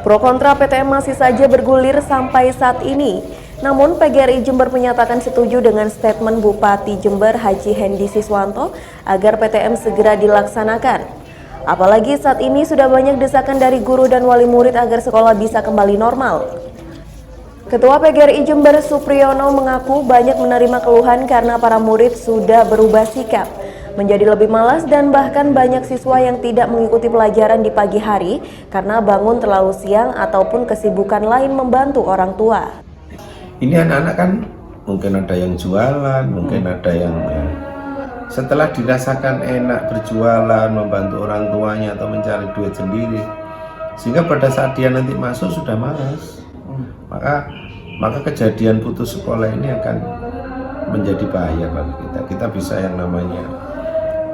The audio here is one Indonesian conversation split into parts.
Pro kontra PTM masih saja bergulir sampai saat ini. Namun PGRI Jember menyatakan setuju dengan statement Bupati Jember Haji Hendi Siswanto agar PTM segera dilaksanakan. Apalagi saat ini sudah banyak desakan dari guru dan wali murid agar sekolah bisa kembali normal. Ketua PGRI Jember Supriyono mengaku banyak menerima keluhan karena para murid sudah berubah sikap menjadi lebih malas dan bahkan banyak siswa yang tidak mengikuti pelajaran di pagi hari karena bangun terlalu siang ataupun kesibukan lain membantu orang tua. Ini anak-anak kan mungkin ada yang jualan, mungkin ada yang setelah dirasakan enak berjualan, membantu orang tuanya atau mencari duit sendiri, sehingga pada saat dia nanti masuk sudah malas. Maka kejadian putus sekolah ini akan menjadi bahaya bagi kita. Kita bisa yang namanya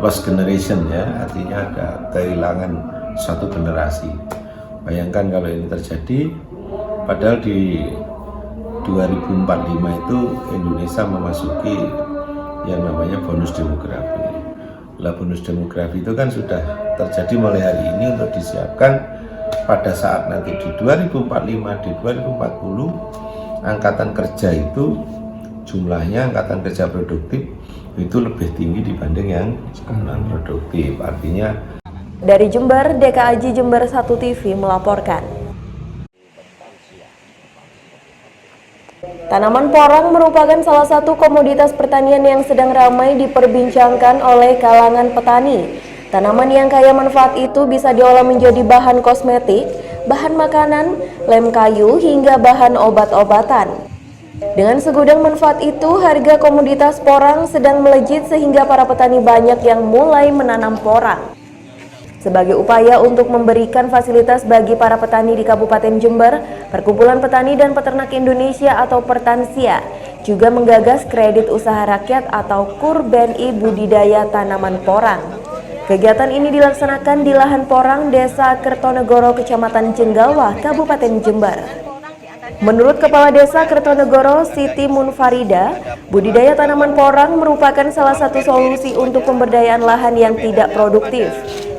lost generation, ya, artinya ada kehilangan satu generasi. Bayangkan kalau ini terjadi, padahal di 2045 itu Indonesia memasuki yang namanya bonus demografi. Lah bonus demografi itu kan sudah terjadi mulai hari ini untuk disiapkan pada saat nanti di 2045, di 2040 angkatan kerja itu jumlahnya, angkatan kerja produktif itu lebih tinggi dibanding yang non produktif. Artinya dari Jember, DKAJ Jember 1 TV melaporkan. Tanaman porang merupakan salah satu komoditas pertanian yang sedang ramai diperbincangkan oleh kalangan petani. Tanaman yang kaya manfaat itu bisa diolah menjadi bahan kosmetik, bahan makanan, lem kayu, hingga bahan obat-obatan. Dengan segudang manfaat itu, harga komoditas porang sedang melejit sehingga para petani banyak yang mulai menanam porang. Sebagai upaya untuk memberikan fasilitas bagi para petani di Kabupaten Jember, Perkumpulan Petani dan Peternak Indonesia atau Pertansia juga menggagas kredit usaha rakyat atau KUR BNI budidaya tanaman porang. Kegiatan ini dilaksanakan di lahan porang Desa Kertonegoro, Kecamatan Jenggawah, Kabupaten Jember. Menurut Kepala Desa Kertonegoro, Siti Munfarida, budidaya tanaman porang merupakan salah satu solusi untuk pemberdayaan lahan yang tidak produktif,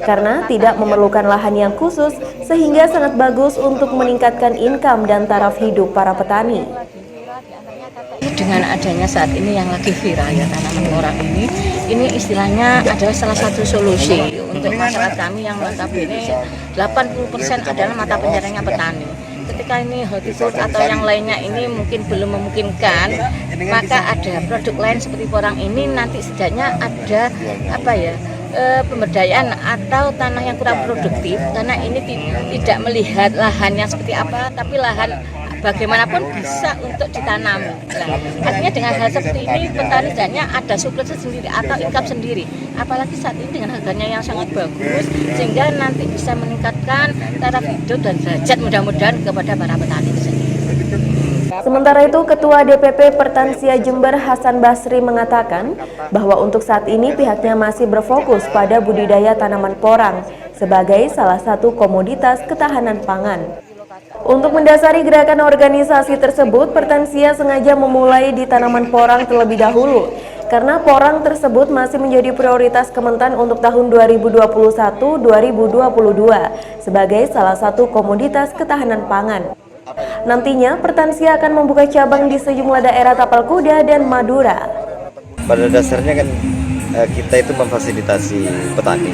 karena tidak memerlukan lahan yang khusus sehingga sangat bagus untuk meningkatkan income dan taraf hidup para petani. Dengan adanya saat ini yang lagi viral ya tanaman porang ini istilahnya adalah salah satu solusi untuk masyarakat kami yang notabene 80% adalah mata pencariannya petani. Ketika ini horticultura atau yang lainnya ini mungkin belum memungkinkan, maka ada produk lain seperti porang ini nanti setidaknya ada pemberdayaan atau tanah yang kurang produktif, karena ini tidak melihat lahannya seperti apa, tapi lahan bagaimanapun bisa untuk ditanam. Nah, artinya dengan hal seperti ini petani setidaknya ada suplai sendiri atau income sendiri. Apalagi saat ini dengan harganya yang sangat bagus, sehingga nanti bisa meningkatkan taraf hidup dan derajat mudah-mudahan kepada para petani sendiri. Sementara itu, Ketua DPP Pertansia Jember Hasan Basri mengatakan bahwa untuk saat ini pihaknya masih berfokus pada budidaya tanaman porang sebagai salah satu komoditas ketahanan pangan. Untuk mendasari gerakan organisasi tersebut, Pertansia sengaja memulai di tanaman porang terlebih dahulu, karena porang tersebut masih menjadi prioritas Kementan untuk tahun 2021-2022 sebagai salah satu komoditas ketahanan pangan. Nantinya, Pertansia akan membuka cabang di sejumlah daerah Tapal Kuda dan Madura. Pada dasarnya kan kita itu memfasilitasi petani.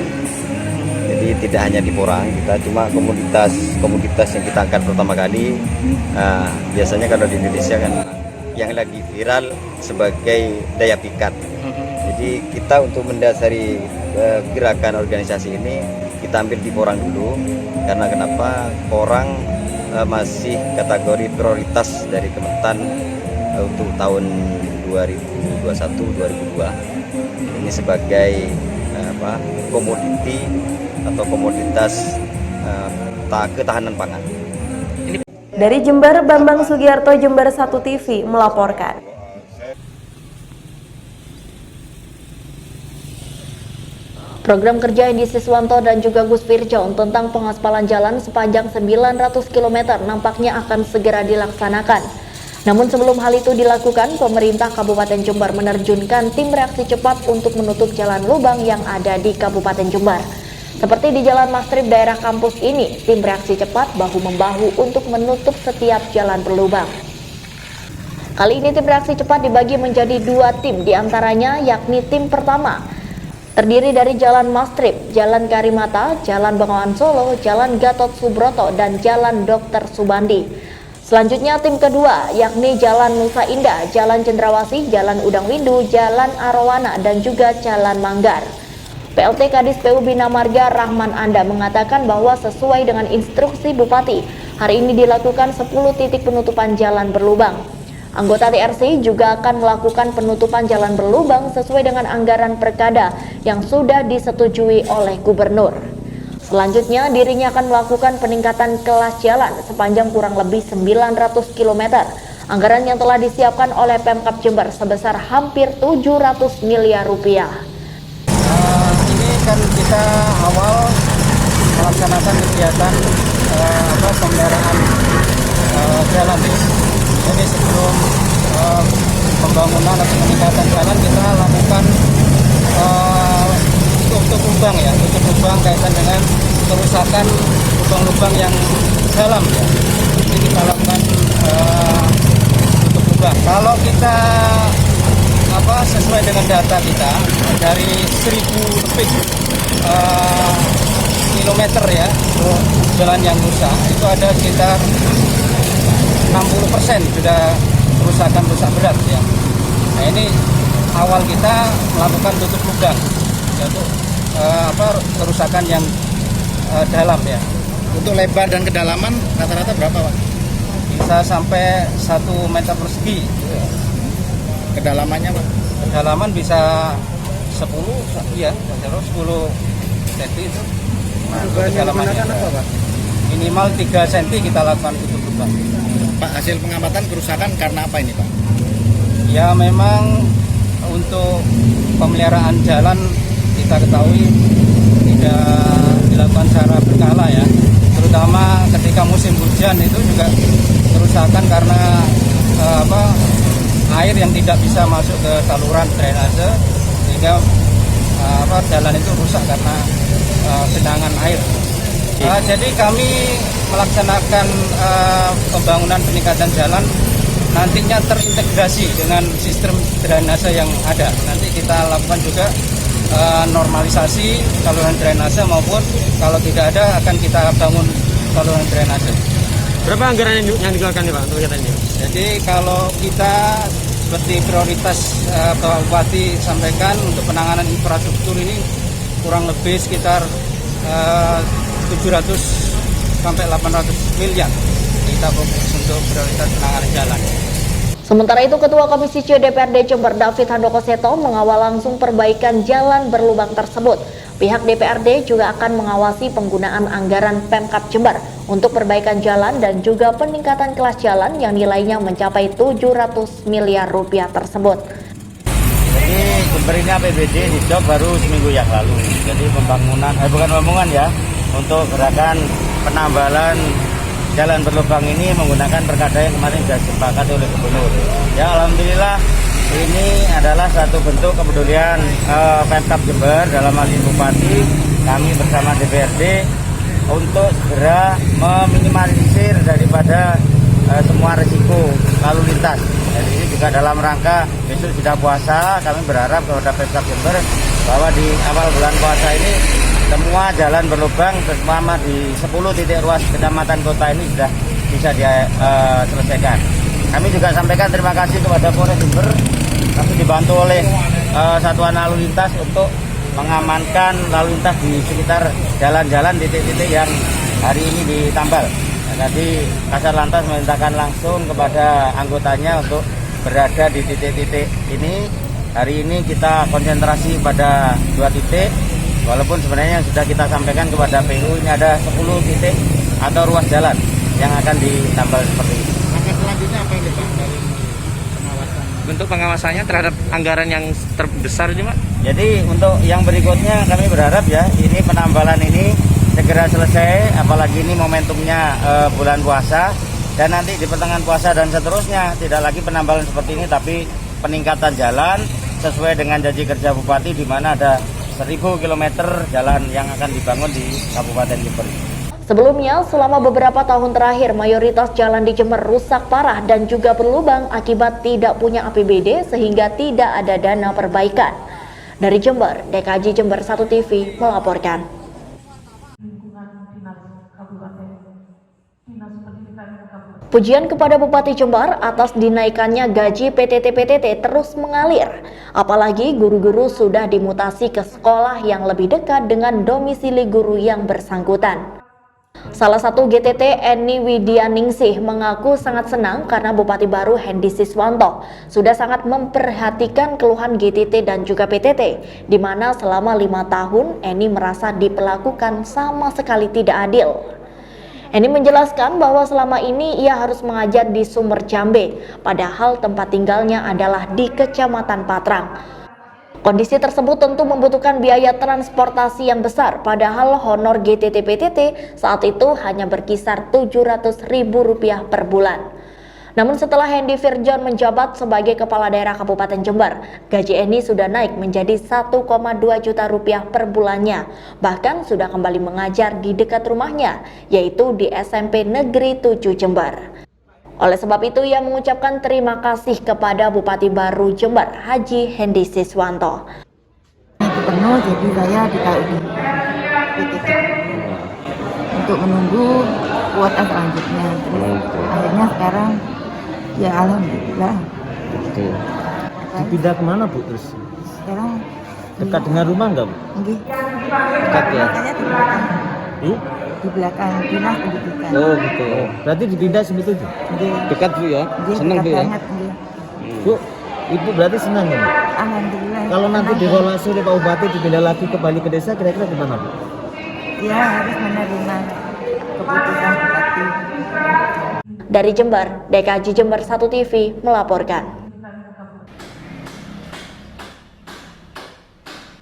Jadi tidak hanya di porang, kita cuma komoditas yang kita angkat pertama kali. Biasanya kalau di Indonesia kan yang lagi viral sebagai daya pikat. Jadi kita untuk mendasari gerakan organisasi ini kita ambil di porang dulu. Karena kenapa? Porang masih kategori prioritas dari Kementan untuk tahun 2021-2022. Ini sebagai komoditi atau komoditas ketahanan pangan. Dari Jember, Bambang Sugiarto, Jember 1 TV melaporkan. Program kerja Hendi Siswanto dan juga Gus Firjaun tentang pengaspalan jalan sepanjang 900 km nampaknya akan segera dilaksanakan. Namun sebelum hal itu dilakukan, pemerintah Kabupaten Jember menerjunkan tim reaksi cepat untuk menutup jalan lubang yang ada di Kabupaten Jember. Seperti di Jalan Mastrip daerah kampus ini, tim reaksi cepat bahu-membahu untuk menutup setiap jalan berlubang. Kali ini tim reaksi cepat dibagi menjadi 2 tim, diantaranya yakni tim pertama terdiri dari Jalan Mastrip, Jalan Karimata, Jalan Bengawan Solo, Jalan Gatot Subroto, dan Jalan Dr. Subandi. Selanjutnya tim kedua yakni Jalan Nusa Indah, Jalan Cendrawasih, Jalan Udang Windu, Jalan Arowana, dan juga Jalan Manggar. PLT Kadis PU Bina Marga Rahman Anda mengatakan bahwa sesuai dengan instruksi Bupati, hari ini dilakukan 10 titik penutupan jalan berlubang. Anggota TRC juga akan melakukan penutupan jalan berlubang sesuai dengan anggaran Perkada yang sudah disetujui oleh Gubernur. Selanjutnya, dirinya akan melakukan peningkatan kelas jalan sepanjang kurang lebih 900 km. Anggaran yang telah disiapkan oleh Pemkab Jember sebesar hampir 700 miliar rupiah. Ini kan kita awal melaksanakan kegiatan pemeliharaan jalan. Jadi sebelum pembangunan atau peningkatan jalan kita lakukan tutup lubang ya, tutup lubang kaitan dengan kerusakan lubang-lubang yang dalam ya. Jadi kita lakukan tutup lubang. Kalau kita sesuai dengan data kita dari 1000 lebih kilometer ya jalan yang rusak, itu ada sekitar 60% sudah kerusakan rusak berat ya. Nah ini awal kita melakukan tutup lubang untuk kerusakan yang dalam ya. Untuk lebar dan kedalaman rata-rata berapa, Pak? Bisa sampai 1 meter persegi. Kedalamannya, Pak? Kedalaman bisa 10 ya, 10 cm itu. Nah, kedalamannya apa, Pak? Minimal 3 cm kita lakukan tutup lubang. Pak, hasil pengamatan kerusakan karena apa ini, Pak? Ya memang untuk pemeliharaan jalan kita ketahui tidak dilakukan secara berkala ya. Terutama ketika musim hujan itu juga kerusakan karena air yang tidak bisa masuk ke saluran drainase sehingga jalan itu rusak karena genangan air. Jadi kami melaksanakan pembangunan peningkatan jalan nantinya terintegrasi dengan sistem drainase yang ada. Nanti kita lakukan juga normalisasi saluran drainase maupun kalau tidak ada akan kita bangun saluran drainase. Berapa anggaran yang dikeluarkan nih Pak untuk kegiatan ini? Jadi kalau kita seperti prioritas Bapak Bupati sampaikan untuk penanganan infrastruktur ini kurang lebih sekitar 700 sampai 800 miliar kita fokus untuk prioritas penanganan jalan. Sementara itu, Ketua Komisi C DPRD Jember David Handoko Seto mengawal langsung perbaikan jalan berlubang tersebut. Pihak DPRD juga akan mengawasi penggunaan anggaran Pemkab Jember untuk perbaikan jalan dan juga peningkatan kelas jalan yang nilainya mencapai 700 miliar rupiah tersebut. Jadi Jember ini APBD di job baru seminggu yang lalu. Jadi pembangunan ya, untuk gerakan penambalan jalan berlubang ini menggunakan perkada yang kemarin sudah disepakati oleh Gubernur. Ya alhamdulillah ini adalah satu bentuk kepedulian Pemkab Jember dalam hal ini Bupati, kami bersama DPRD untuk segera meminimalisir daripada semua risiko lalu lintas. Jadi ini juga dalam rangka besok sudah puasa, kami berharap kepada Pemkab Jember bahwa di awal bulan puasa ini semua jalan berlubang terutama di 10 titik ruas kecamatan kota ini sudah bisa diselesaikan. Kami juga sampaikan terima kasih kepada Polres Jember, kami dibantu oleh Satuan Lalu Lintas untuk mengamankan lalu lintas di sekitar jalan-jalan titik-titik yang hari ini ditambal. Tadi Kasar Lantas memerintahkan langsung kepada anggotanya untuk berada di titik-titik ini. Hari ini kita konsentrasi pada 2 titik. Walaupun sebenarnya sudah kita sampaikan kepada PU ini ada 10 titik atau ruas jalan yang akan ditambal seperti ini. Langkah selanjutnya apa ini Pak dari pengawasan? Bentuk pengawasannya terhadap anggaran yang terbesar ini Pak? Jadi untuk yang berikutnya kami berharap ya ini penambalan ini segera selesai, apalagi ini momentumnya bulan puasa dan nanti di pertengahan puasa dan seterusnya tidak lagi penambalan seperti ini tapi peningkatan jalan sesuai dengan janji kerja Bupati di mana ada 1000 km jalan yang akan dibangun di Kabupaten Jember. Sebelumnya, selama beberapa tahun terakhir, mayoritas jalan di Jember rusak parah dan juga berlubang akibat tidak punya APBD sehingga tidak ada dana perbaikan. Dari Jember, DKJ Jember 1 TV melaporkan. Pujian kepada Bupati Jember atas dinaikannya gaji PTT-PTT terus mengalir. Apalagi guru-guru sudah dimutasi ke sekolah yang lebih dekat dengan domisili guru yang bersangkutan. Salah satu GTT Eni Widianingsih mengaku sangat senang karena Bupati baru Hendy Siswanto sudah sangat memperhatikan keluhan GTT dan juga PTT, di mana selama 5 tahun Eni merasa diperlakukan sama sekali tidak adil. Eni menjelaskan bahwa selama ini ia harus mengajar di Sumber Jambe, padahal tempat tinggalnya adalah di Kecamatan Patrang. Kondisi tersebut tentu membutuhkan biaya transportasi yang besar, padahal honor GTT-PTT saat itu hanya berkisar Rp700.000 per bulan. Namun setelah Hendy Firjon menjabat sebagai Kepala Daerah Kabupaten Jember, gaji Eni sudah naik menjadi Rp1,2 juta per bulannya. Bahkan sudah kembali mengajar di dekat rumahnya, yaitu di SMP Negeri 7 Jember. Oleh sebab itu, ia mengucapkan terima kasih kepada Bupati baru Jember, Haji Hendy Siswanto. Itu penuh, jadi saya ditaruh di PTT untuk menunggu kuota selanjutnya. Terus akhirnya sekarang ya alhamdulillah. Dipindah kemana Bu terus? Sekarang Dekat dengan rumah enggak Bu? Nggih. Dekat ya? Saya di belakang. Di belakang dinas pendidikan. Oh gitu. Berarti dipindah segitu tuh? Nggih. Dekat Bu ya? Nggih, Senang Bu dekat ya? banget, nggih. Bu, Ibu berarti senang ya Bu? Alhamdulillah. Kalau nanti senang. divolasi oleh Pak Bupati dipindah lagi kembali ke desa, kira-kira gimana Bu? Ya harus menerima keputusan Bupati. Dari Jember, DKJ Jember 1 TV melaporkan.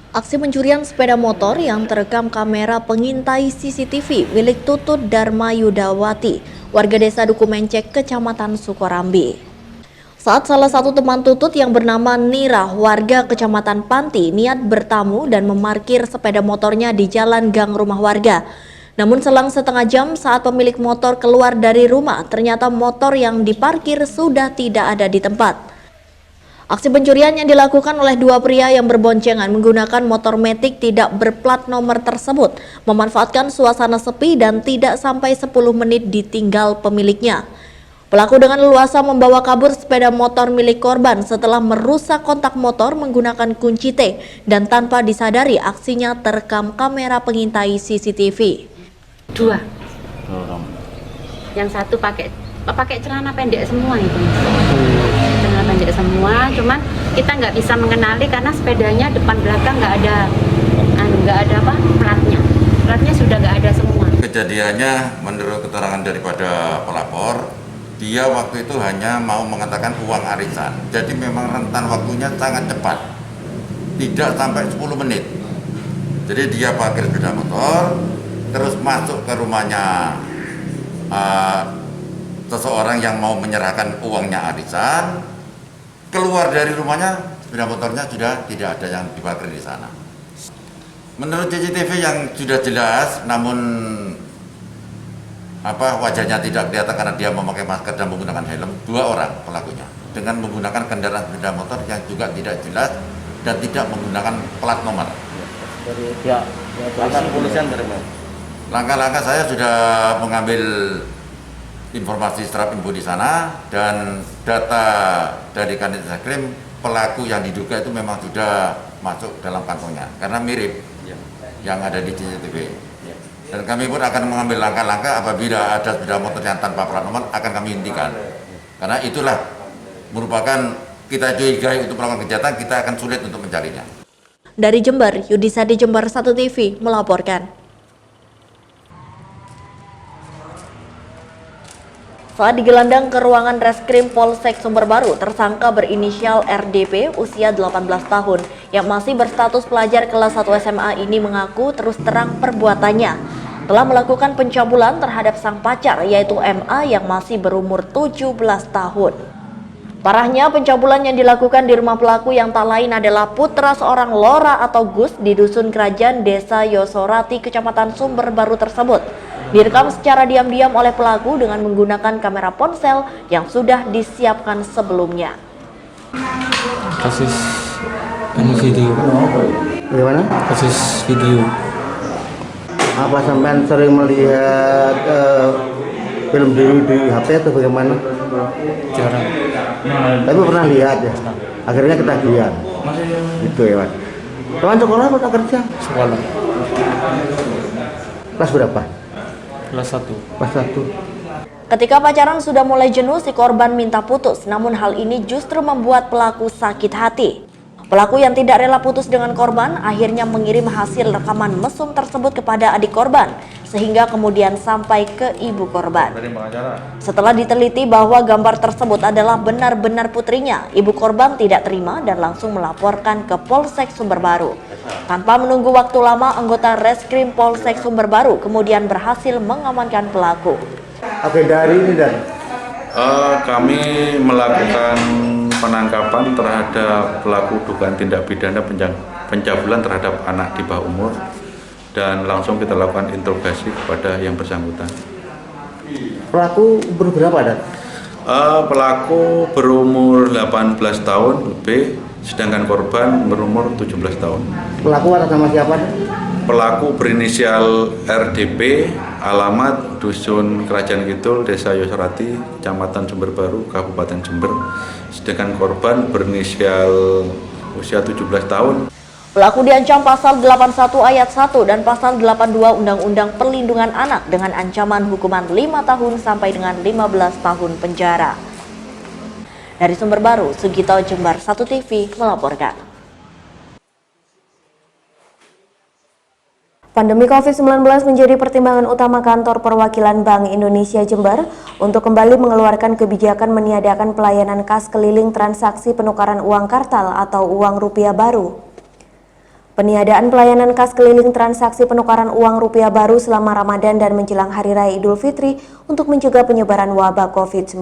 Aksi pencurian sepeda motor yang terekam kamera pengintai CCTV milik Tutut Dharma Yudawati, warga desa Dukumencek, Kecamatan Sukorambi. Saat salah satu teman Tutut yang bernama Nira, warga Kecamatan Panti, niat bertamu dan memarkir sepeda motornya di jalan gang rumah warga. Namun selang setengah jam saat pemilik motor keluar dari rumah, ternyata motor yang diparkir sudah tidak ada di tempat. Aksi pencurian yang dilakukan oleh dua pria yang berboncengan menggunakan motor metik tidak berplat nomor tersebut, memanfaatkan suasana sepi dan tidak sampai 10 menit ditinggal pemiliknya. Pelaku dengan leluasa membawa kabur sepeda motor milik korban setelah merusak kontak motor menggunakan kunci T dan tanpa disadari aksinya terekam kamera pengintai CCTV. Dua. Yang satu pakai celana pendek semua itu. Celana pendek semua, cuman kita nggak bisa mengenali karena sepedanya depan belakang nggak ada apa platnya. Platnya sudah nggak ada semua. Kejadiannya menurut keterangan daripada pelapor, dia waktu itu hanya mau mengatakan uang arisan. Jadi memang rentan waktunya sangat cepat, tidak sampai 10 menit. Jadi dia parkir sepeda motor, terus masuk ke rumahnya seseorang yang mau menyerahkan uangnya arisan. Keluar dari rumahnya, sepeda motornya sudah tidak ada yang diparkir di sana. Menurut CCTV yang sudah jelas, namun wajahnya tidak kelihatan karena dia memakai masker dan menggunakan helm, 2 orang pelakunya dengan menggunakan kendaraan sepeda motor yang juga tidak jelas dan tidak menggunakan plat nomor. Dari pihak kepolisian terima. Langkah-langkah saya sudah mengambil informasi secara info di sana dan data dari Kanit Reskrim, pelaku yang diduga itu memang sudah masuk dalam kantongnya karena mirip yang ada di CCTV. Dan kami pun akan mengambil langkah-langkah apabila ada sepeda motor yang tanpa plat nomor akan kami hentikan. Karena itulah merupakan kita curigai untuk melakukan kejahatan, kita akan sulit untuk mencarinya. Dari Jember, Yudisadi Jember 1 TV melaporkan. Saat digelandang ke ruangan Reskrim Polsek Sumber Baru, tersangka berinisial RDP usia 18 tahun yang masih berstatus pelajar kelas 1 SMA ini mengaku terus terang perbuatannya telah melakukan pencabulan terhadap sang pacar yaitu MA yang masih berumur 17 tahun. Parahnya, pencabulan yang dilakukan di rumah pelaku yang tak lain adalah putra seorang Lora atau Gus di Dusun Kerajaan Desa Yosorati, Kecamatan Sumber Baru tersebut. Direkam secara diam-diam oleh pelaku dengan menggunakan kamera ponsel yang sudah disiapkan sebelumnya. Kasus video. Bagaimana? Kasus video. Apa sampean sering melihat film di HP atau bagaimana? Jarang. Tapi pernah lihat ya. Akhirnya ketagihan. Gitu ya, Mas. Teman sekolah atau kerja? Sekolah. Kelas berapa? Kelas 1. Kelas 1. Ketika pacaran sudah mulai jenuh, si korban minta putus. Namun hal ini justru membuat pelaku sakit hati. Pelaku yang tidak rela putus dengan korban akhirnya mengirim hasil rekaman mesum tersebut kepada adik korban, sehingga kemudian sampai ke ibu korban. Setelah diteliti bahwa gambar tersebut adalah benar-benar putrinya, ibu korban tidak terima dan langsung melaporkan ke Polsek Sumber Baru. Tanpa menunggu waktu lama, anggota Reskrim Polsek Sumber Baru kemudian berhasil mengamankan pelaku. Agenda hari ini dan kami melakukan penangkapan terhadap pelaku dugaan tindak pidana pencabulan terhadap anak di bawah umur dan langsung kita lakukan interogasi kepada yang bersangkutan. Pelaku umur berapa, Dan? Pelaku berumur 18 tahun lebih, sedangkan korban berumur 17 tahun. Pelaku atas nama siapa? Pelaku berinisial RDP, alamat Dusun Kerajaan Kidul, Desa Yosorati, Kecamatan Sumber Baru, Kabupaten Jember. Sedangkan korban berinisial usia 17 tahun. Pelaku diancam pasal 81 ayat 1 dan pasal 82 Undang-Undang Perlindungan Anak dengan ancaman hukuman 5 tahun sampai dengan 15 tahun penjara. Dari Sumber Baru, Sugito, Jember 1 TV melaporkan. Pandemi COVID-19 menjadi pertimbangan utama kantor perwakilan Bank Indonesia Jember untuk kembali mengeluarkan kebijakan meniadakan pelayanan kas keliling transaksi penukaran uang kartal atau uang rupiah baru. Peniadaan pelayanan kas keliling transaksi penukaran uang rupiah baru selama Ramadan dan menjelang Hari Raya Idul Fitri untuk mencegah penyebaran wabah COVID-19.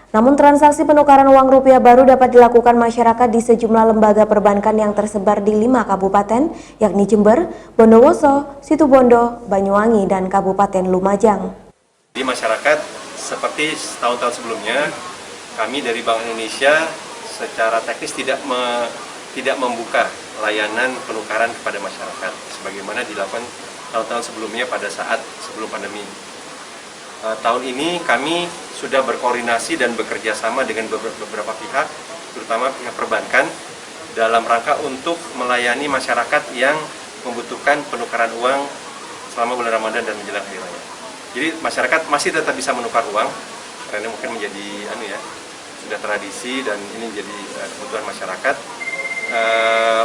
Namun transaksi penukaran uang rupiah baru dapat dilakukan masyarakat di sejumlah lembaga perbankan yang tersebar di 5 kabupaten, yakni Jember, Bondowoso, Situbondo, Banyuwangi, dan Kabupaten Lumajang. Di masyarakat, seperti tahun-tahun sebelumnya, kami dari Bank Indonesia secara teknis tidak membuka layanan penukaran kepada masyarakat, sebagaimana dilakukan tahun-tahun sebelumnya pada saat sebelum pandemi. Tahun ini kami sudah berkoordinasi dan bekerja sama dengan beberapa pihak, terutama pihak perbankan, dalam rangka untuk melayani masyarakat yang membutuhkan penukaran uang selama bulan Ramadan dan menjelang Hari Raya. Jadi masyarakat masih tetap bisa menukar uang, karena mungkin menjadi sudah tradisi dan ini jadi kebutuhan masyarakat.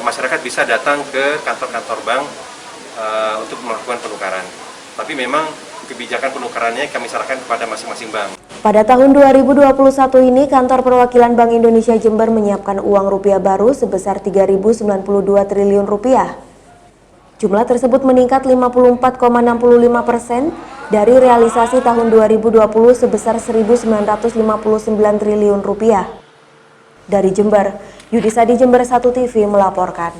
Masyarakat bisa datang ke kantor-kantor bank untuk melakukan penukaran. Tapi memang kebijakan penukarannya kami serahkan kepada masing-masing bank. Pada tahun 2021 ini, kantor perwakilan Bank Indonesia Jember menyiapkan uang rupiah baru sebesar 3.092 triliun rupiah. Jumlah tersebut meningkat 54,65% dari realisasi tahun 2020 sebesar 1.959 triliun rupiah. Dari Jember, Yudisadi Jember 1 TV melaporkan.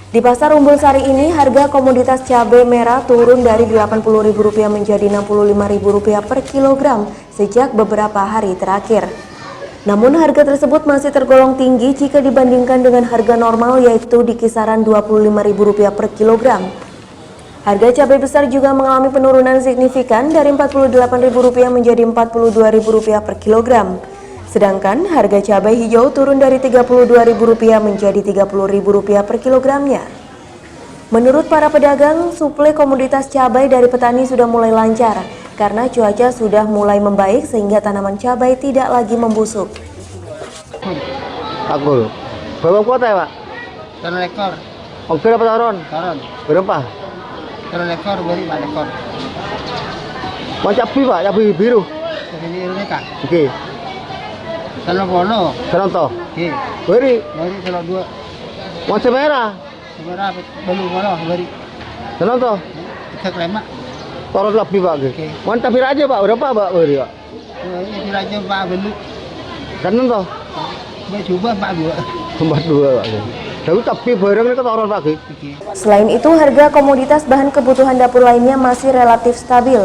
Di Pasar Umbul Sari ini, harga komoditas cabai merah turun dari Rp80.000 menjadi Rp65.000 per kilogram sejak beberapa hari terakhir. Namun harga tersebut masih tergolong tinggi jika dibandingkan dengan harga normal, yaitu di kisaran Rp25.000 per kilogram. Harga cabai besar juga mengalami penurunan signifikan dari Rp48.000 menjadi Rp42.000 per kilogram. Sedangkan harga cabai hijau turun dari Rp32.000 menjadi Rp30.000 per kilogramnya. Menurut para pedagang, suplai komoditas cabai dari petani sudah mulai lancar karena cuaca sudah mulai membaik sehingga tanaman cabai tidak lagi membusuk. Aku, berapa kuota ya Pak? 3 ekor. Oke, berapa tahun? Tahun. Berapa? 3 ekor, beri 4 ekor. Mau cabai Pak, cabai biru. Cabai biru ni Kak. Oke. Kalau bono. Kalau toh. Oke. Beri. Beri kalau 2. Mau merah. Merah belum bono beri. Kalau toh. 3 klemak. Torot lebih Pak. Mantap aja Pak, berapa Pak? Beri Pak. Ini aja Pak beli. Kanan toh? Mbak coba Pak 2. Pak. Tapi barangnya ketorot Pak. Selain itu, harga komoditas bahan kebutuhan dapur lainnya masih relatif stabil.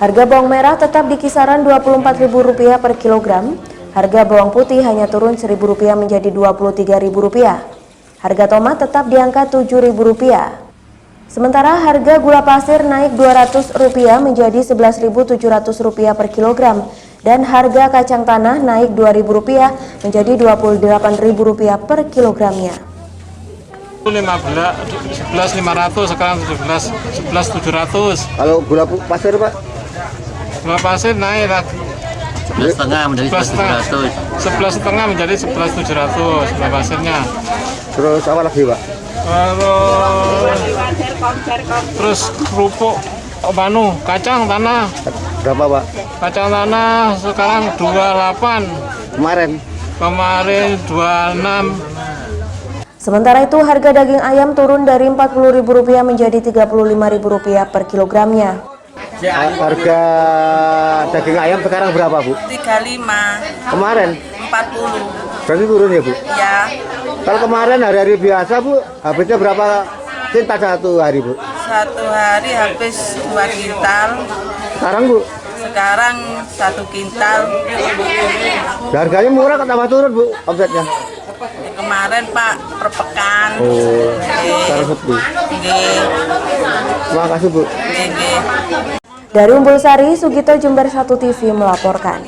Harga bawang merah tetap di kisaran Rp24.000 per kilogram. Harga bawang putih hanya turun Rp1.000 menjadi Rp23.000. Harga tomat tetap di angka Rp7.000. Sementara harga gula pasir naik Rp200 menjadi Rp11.700 per kilogram. Dan harga kacang tanah naik Rp2.000 menjadi Rp28.000 per kilogramnya. 11.500 sekarang 11.700. Kalau gula pasir Pak? Gula pasir naik lah. 11,5 menjadi 11.700. 11,5 menjadi 11.700 gula pasirnya. Terus apa lagi Pak? Terus kerupuk kacang tanah. Berapa Pak? Kacang tanah sekarang 28. Kemarin 26. Sementara itu, harga daging ayam turun dari Rp40.000 menjadi Rp35.000 per kilogramnya. Harga daging ayam sekarang berapa Bu? 35. Kemarin? 40. Berarti turun ya Bu? Ya. Kalau kemarin hari-hari biasa Bu, habisnya berapa kintal satu hari Bu? Satu hari habis 2 kintal. Sekarang Bu? Sekarang 1 kintal. Harganya murah atau tambah turun Bu omsetnya? Kemarin Pak per pekan. Oh, sekarang sepi. Terima kasih Bu. Dari Umbul Sari, Sugito, Jember 1 TV melaporkan.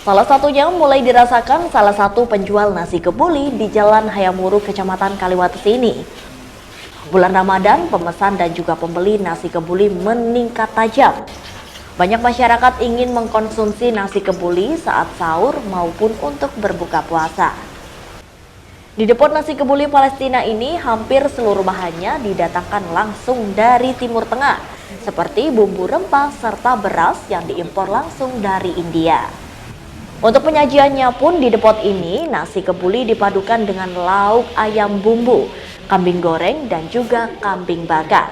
Salah satunya mulai dirasakan salah satu penjual nasi kebuli di Jalan Hayamuru, Kecamatan Kaliwates ini. Bulan Ramadan, pemesan dan juga pembeli nasi kebuli meningkat tajam. Banyak masyarakat ingin mengkonsumsi nasi kebuli saat sahur maupun untuk berbuka puasa. Di depot nasi kebuli Palestina ini, hampir seluruh bahannya didatangkan langsung dari Timur Tengah, seperti bumbu rempah serta beras yang diimpor langsung dari India. Untuk penyajiannya pun di depot ini, nasi kebuli dipadukan dengan lauk ayam bumbu, kambing goreng, dan juga kambing bakar.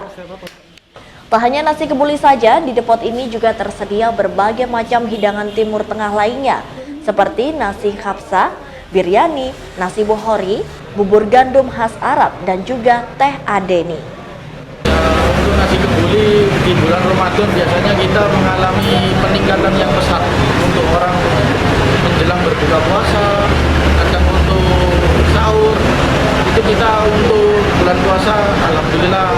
Tak hanya nasi kebuli saja, di depot ini juga tersedia berbagai macam hidangan Timur Tengah lainnya, seperti nasi khabsa, biryani, nasi bohori, bubur gandum khas Arab, dan juga teh adeni. Untuk nasi kebuli di bulan Ramadan biasanya kita mengalami peningkatan yang besar untuk orang menjelang berbuka puasa, kadang untuk sahur. Itu kita untuk bulan puasa, alhamdulillah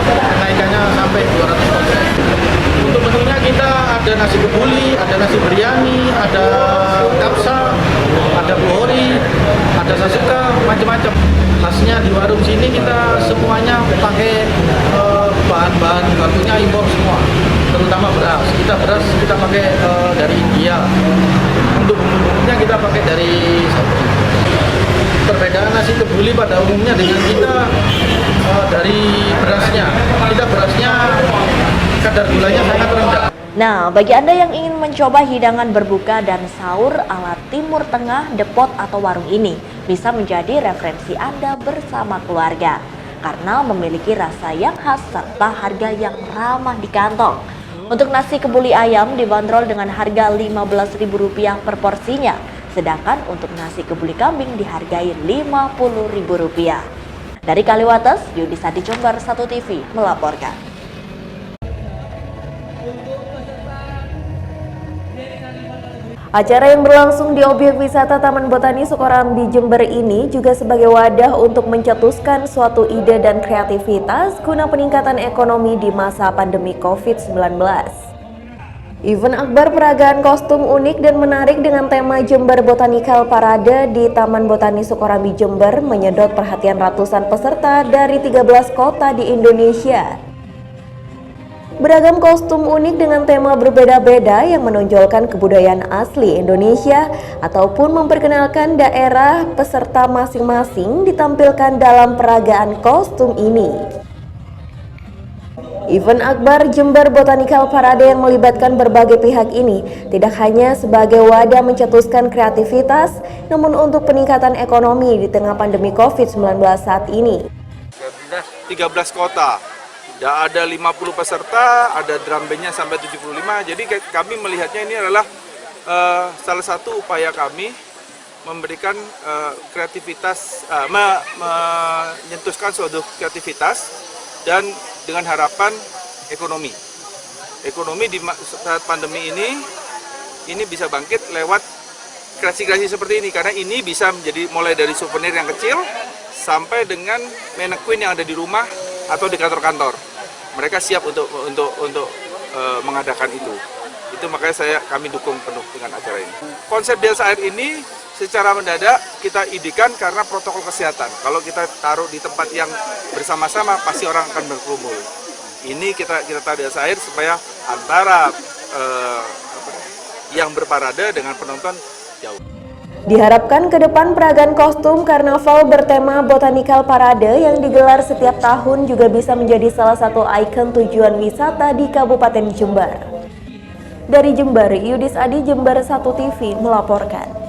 kenaikannya sampai 200%. Untuk menunya kita ada nasi kebuli, ada nasi biryani, ada kapsa, ada buhori, ada sasuka, macam-macam. Khasnya di warung sini kita semuanya pakai bahan-bahan bakunya impor semua, terutama beras. Beras kita pakai dari India. Untuk bumbu-bumbunya kita pakai dari Saudi. Perbedaan nasi kebuli pada umumnya dengan kita dari berasnya. Kita berasnya kadar gulanya sangat rendah. Nah, bagi Anda yang ingin mencoba hidangan berbuka dan sahur ala Timur Tengah, depot atau warung ini bisa menjadi referensi Anda bersama keluarga karena memiliki rasa yang khas serta harga yang ramah di kantong. Untuk nasi kebuli ayam dibanderol dengan harga Rp15.000 per porsinya, sedangkan untuk nasi kebuli kambing dihargai Rp50.000. Dari Kaliwates, Yudisadi, Jember 1 TV melaporkan. Acara yang berlangsung di objek wisata Taman Botani Sukorambi Jember ini juga sebagai wadah untuk mencetuskan suatu ide dan kreativitas guna peningkatan ekonomi di masa pandemi COVID-19. Event akbar peragaan kostum unik dan menarik dengan tema Jember Botanical Parade di Taman Botani Sukorambi Jember menyedot perhatian ratusan peserta dari 13 kota di Indonesia. Beragam kostum unik dengan tema berbeda-beda yang menonjolkan kebudayaan asli Indonesia ataupun memperkenalkan daerah peserta masing-masing ditampilkan dalam peragaan kostum ini. Event akbar Jember Botanical Parade yang melibatkan berbagai pihak ini tidak hanya sebagai wadah mencetuskan kreativitas, namun untuk peningkatan ekonomi di tengah pandemi COVID-19 saat ini. 13 kota. Ada 50 peserta, ada drum bandnya sampai 75. Jadi kami melihatnya ini adalah salah satu upaya kami memberikan kreativitas, menyentuhkan suatu kreativitas dan dengan harapan ekonomi. Ekonomi di saat pandemi ini bisa bangkit lewat kreasi-kreasi seperti ini, karena ini bisa menjadi mulai dari souvenir yang kecil sampai dengan mannequin yang ada di rumah atau di kantor-kantor. Mereka siap untuk mengadakan itu. Itu makanya kami dukung penuh dengan acara ini. Konsep Desa Air ini secara mendadak kita idekan karena protokol kesehatan. Kalau kita taruh di tempat yang bersama-sama pasti orang akan berkerumun. Ini kita taruh Desa Air supaya antara yang berparade dengan penonton jauh. Diharapkan ke depan peragaan kostum karnaval bertema Botanical Parade yang digelar setiap tahun juga bisa menjadi salah satu ikon tujuan wisata di Kabupaten Jember. Dari Jember, Yudis Adi, Jember 1 TV melaporkan.